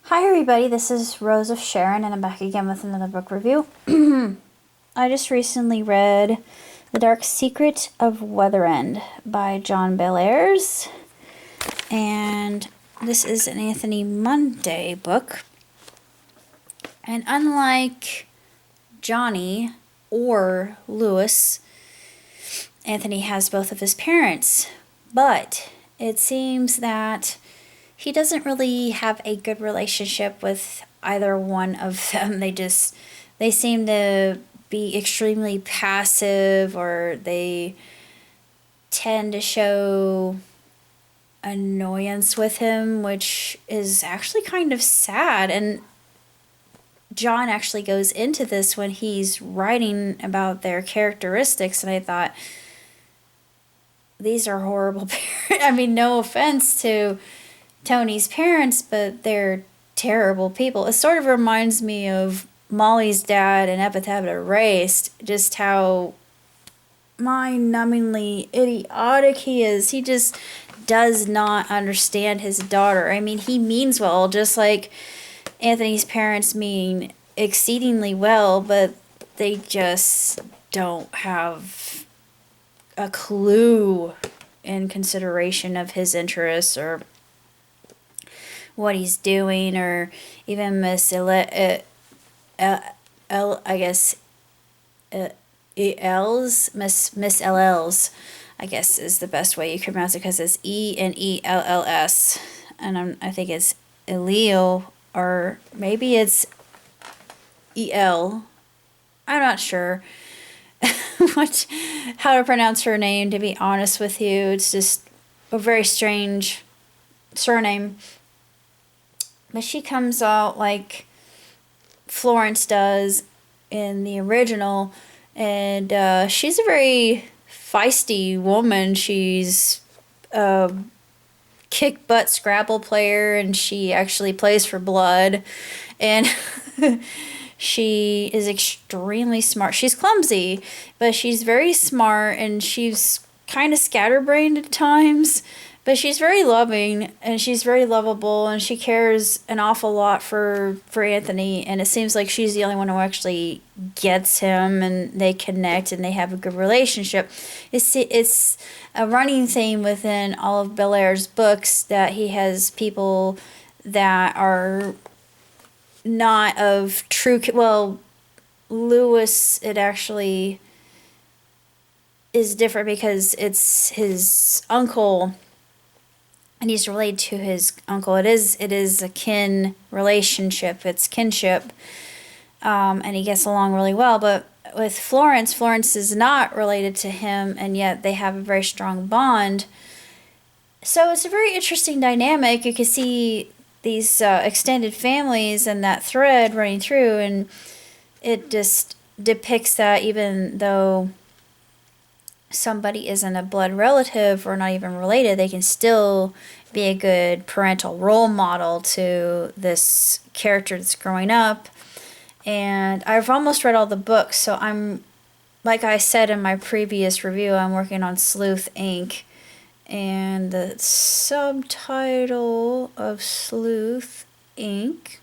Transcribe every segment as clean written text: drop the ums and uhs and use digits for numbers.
Hi, everybody. This is Rose of Sharon, and I'm back again with another book review. I just recently read The Dark Secret of Weatherend by John Bellairs, and this is an Anthony Monday book. And unlike Johnny or Lewis, Anthony has both of his parents, but it seems that he doesn't really have a good relationship with either one of them. They seem to be extremely passive, or they tend to show annoyance with him, which is actually kind of sad. And John actually goes into this when he's writing about their characteristics, and I thought, these are horrible parents. I mean, no offense to Tony's parents, but they're terrible people. It sort of reminds me of Molly's dad in Epitaph Erased, just how mind-numbingly idiotic he is. He just does not understand his daughter. I mean, he means well, just like Anthony's parents mean exceedingly well, but they just don't have a clue in consideration of his interests or what he's doing, or even I guess Miss LL's, I guess is the best way you can pronounce it, because it's ENELLS, and I think it's Elio, or maybe it's EL. I'm not sure how to pronounce her name, to be honest with you. It's just a very strange surname. But she comes out like Florence does in the original, and she's a very feisty woman. She's a kick butt Scrabble player, and she actually plays for blood, and she is extremely smart. She's clumsy, but she's very smart, and she's kind of scatterbrained at times, but she's very loving, and she's very lovable, and she cares an awful lot for Anthony, and it seems like she's the only one who actually gets him, and they connect, and they have a good relationship. It's a running theme within all of Bellairs' books that he has people that are not of true, well, Lewis, it actually is different because it's his uncle, and he's related to his uncle. It is a kin relationship. It's kinship, and he gets along really well. But with Florence is not related to him, and yet they have a very strong bond. So it's a very interesting dynamic. You can see these extended families and that thread running through, and it just depicts that even though somebody isn't a blood relative or not even related, they can still be a good parental role model to this character that's growing up. And I've almost read all the books, so I'm, like I said in my previous review, I'm working on Sleuth Inc., and the subtitle of Sleuth Inc.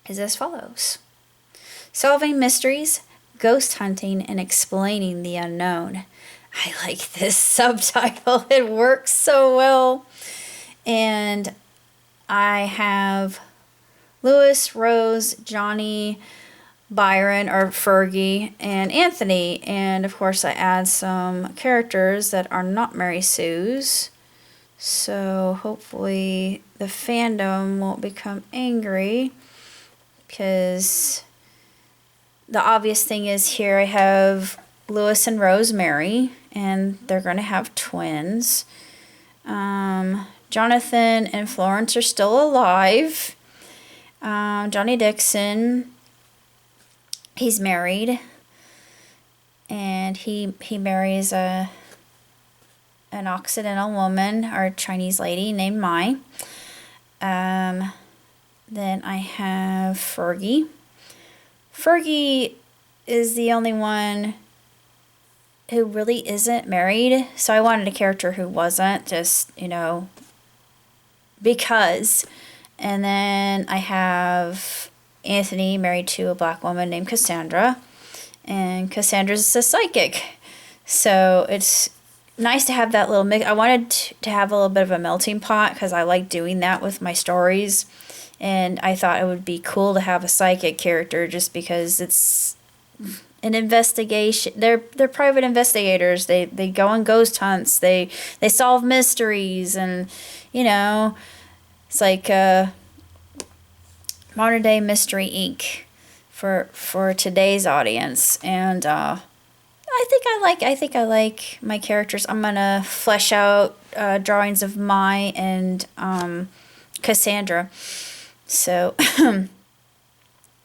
is as follows: Solving Mysteries, Ghost Hunting, and Explaining the Unknown. I like this subtitle. It works so well. And I have Lewis, Rose, Johnny, Byron, or Fergie, and Anthony. And of course I add some characters that are not Mary Sue's. So hopefully the fandom won't become angry, because the obvious thing is here I have Lewis and Rosemary, and they're going to have twins. Jonathan and Florence are still alive. Johnny Dixon, he's married, and he marries an Occidental woman, or a Chinese lady named Mai. Then I have Fergie. Fergie is the only one who really isn't married, so I wanted a character who wasn't, just, because And then I have Anthony married to a black woman named Cassandra. And Cassandra's a psychic. So it's nice to have that little mix. I wanted to have a little bit of a melting pot because I like doing that with my stories. And I thought it would be cool to have a psychic character just because it's an investigation. They're private investigators. They go on ghost hunts. They solve mysteries, and it's like modern day Mystery Inc. for today's audience. And I think I like my characters. I'm gonna flesh out drawings of Mai and Cassandra. So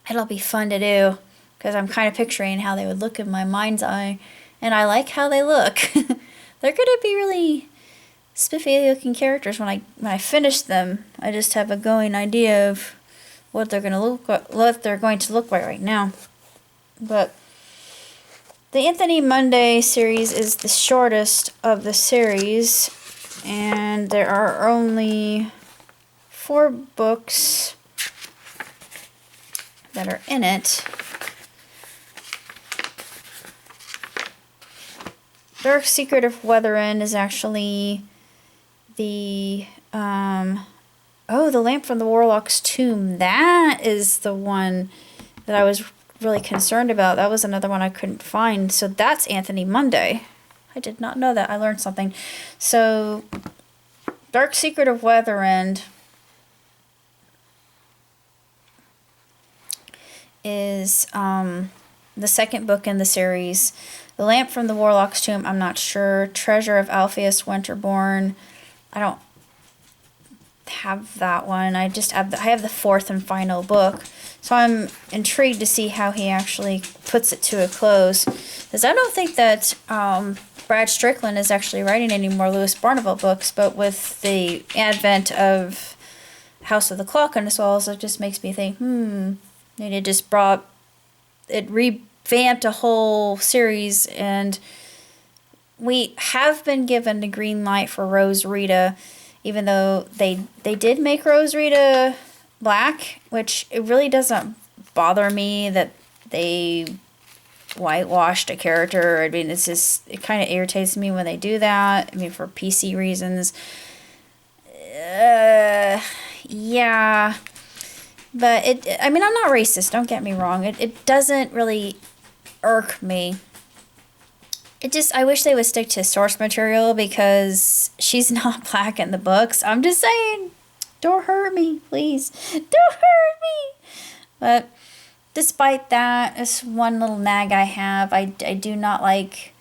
it'll be fun to do because I'm kind of picturing how they would look in my mind's eye, and I like how they look. They're gonna be really spiffy looking characters when I finish them. I just have a going idea of what they're going to look like right now. But the Anthony Monday series is the shortest of the series, and there are only 4 books that are in it. Dark Secret of Weatherend is actually the the Lamp from the Warlock's Tomb. That is the one that I was really concerned about. That was another one I couldn't find. So that's Anthony Monday. I did not know that. I learned something. So Dark Secret of Weatherend is the second book in the series. The Lamp from the Warlock's Tomb, I'm not sure. Treasure of Alpheus Winterborn, I don't have that one. I have the 4th and final book. So I'm intrigued to see how he actually puts it to a close. Because I don't think that Brad Strickland is actually writing any more Louis Barneville books, but with the advent of House of the Clock on the Walls, it just makes me think, maybe it just revamped a whole series, and we have been given the green light for Rose Rita, even though they did make Rose Rita black, which it really doesn't bother me that they whitewashed a character. I mean, it kind of irritates me when they do that. I mean, for PC reasons. Yeah. But I'm not racist, don't get me wrong. It doesn't really irk me. I wish they would stick to source material because she's not black in the books. I'm just saying, don't hurt me, please. Don't hurt me. But despite that, it's one little nag I have. I do not like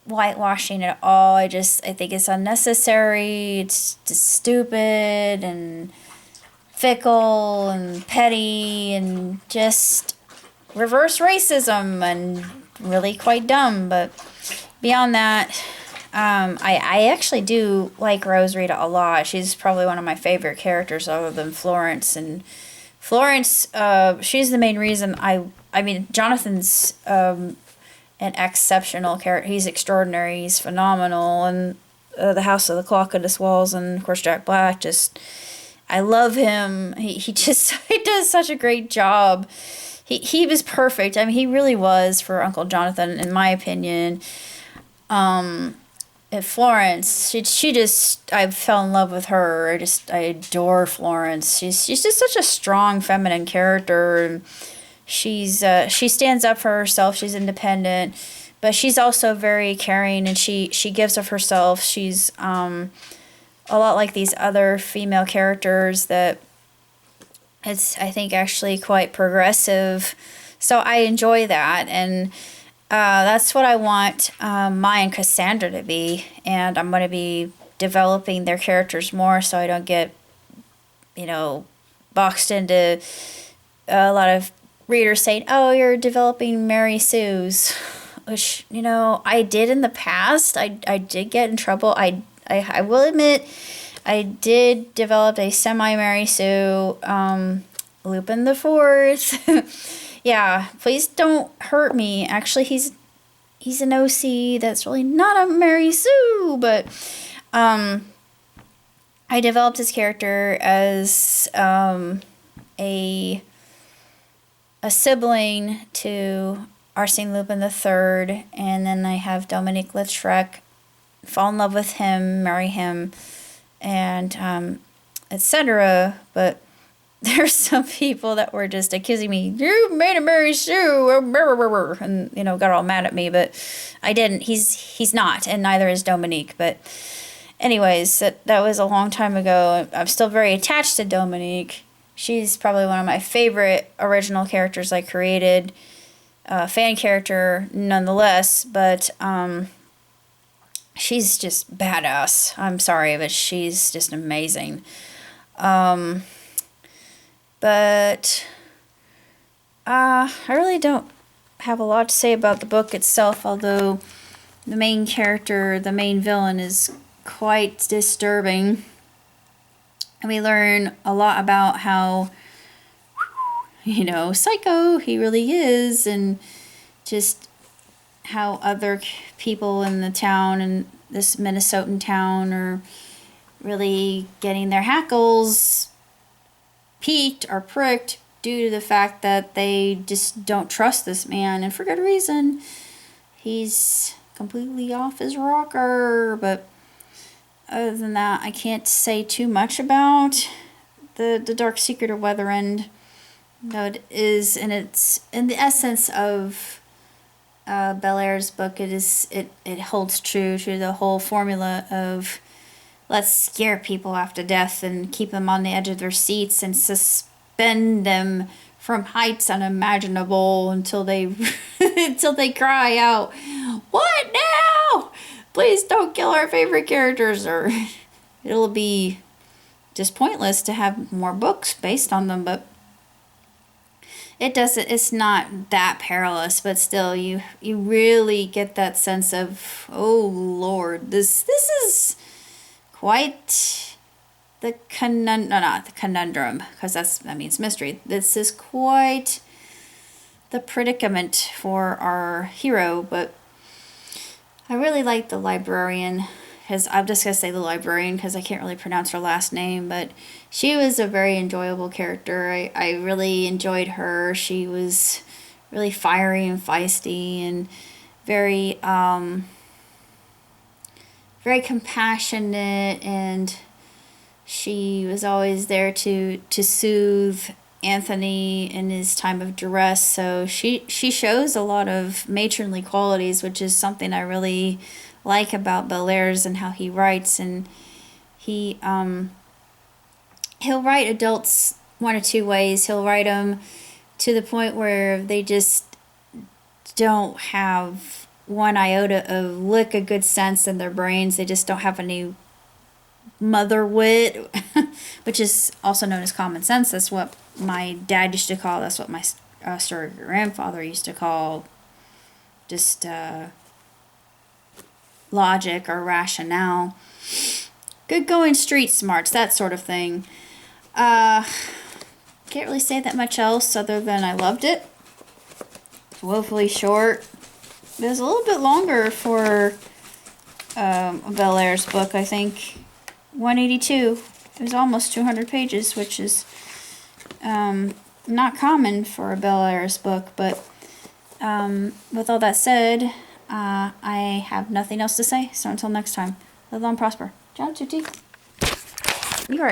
whitewashing at all. I think it's unnecessary. It's just stupid and fickle and petty and just reverse racism and really quite dumb. But beyond that, I actually do like Rose Rita a lot. She's probably one of my favorite characters other than Florence. And Florence, she's the main reason Jonathan's an exceptional character. He's extraordinary. He's phenomenal. And the House of the Clock on Its Walls, and of course Jack Black, I love him. He does such a great job. He was perfect. I mean, he really was for Uncle Jonathan, in my opinion. And Florence, I fell in love with her. I adore Florence. She's just such a strong feminine character. And she stands up for herself. She's independent, but she's also very caring, and she gives of herself. She's a lot like these other female characters that it's, I think, actually quite progressive. So I enjoy that, and that's what I want Mai and Cassandra to be, and I'm going to be developing their characters more so I don't get, boxed into a lot of readers saying, oh, you're developing Mary Sue's, which, I did in the past. I did get in trouble. I will admit, I did develop a semi-Mary Sue, Lupin the Fourth. Yeah, please don't hurt me. Actually, he's an OC that's really not a Mary Sue, but I I developed his character as a sibling to Arsène Lupin III, and then I have Dominique Lautrec fall in love with him, marry him, and etc. But there's some people that were just accusing me, you made him marry Sue, and got all mad at me, but I didn't. He's not, and neither is Dominique. But anyways, that was a long time ago. I'm still very attached to Dominique. She's probably one of my favorite original characters I created. Fan character nonetheless, but she's just badass. I'm sorry, but she's just amazing. But I really don't have a lot to say about the book itself, although the main character, the main villain, is quite disturbing. And we learn a lot about how, psycho he really is, and just how other people in the town, and this Minnesotan town, are really getting their hackles piqued or pricked due to the fact that they just don't trust this man, and for good reason. He's completely off his rocker. But other than that, I can't say too much about the Dark Secret of Weatherend. No, it is, and it's in the essence of Bellaire's book. It holds true to the whole formula of let's scare people half to death and keep them on the edge of their seats and suspend them from heights unimaginable until they cry out, "What now? Please don't kill our favorite characters," or it'll be just pointless to have more books based on them. But it's not that perilous, but still you really get that sense of, oh Lord, this is quite the not the conundrum, because that means mystery. This is quite the predicament for our hero. But I really like the librarian, because I'm just going to say the librarian because I can't really pronounce her last name, but she was a very enjoyable character. I really enjoyed her. She was really fiery and feisty and very very compassionate, and she was always there to soothe Anthony in his time of duress. So she shows a lot of matronly qualities, which is something I really like about Bellaire's and how he writes. And he'll write adults one of two ways. He'll write them to the point where they just don't have one iota of lick of good sense in their brains. They just don't have any mother wit, which is also known as common sense. That's what my dad used to call. That's what my surrogate grandfather used to call just logic or rationale. Good going street smarts, that sort of thing. Can't really say that much else other than I loved it. It's woefully short. It was a little bit longer for Bellaire's book, I think. 182. It was almost 200 pages, which is not common for a Bellaire's book. But with all that said, I have nothing else to say. So until next time, live long, prosper. John Tutti. You are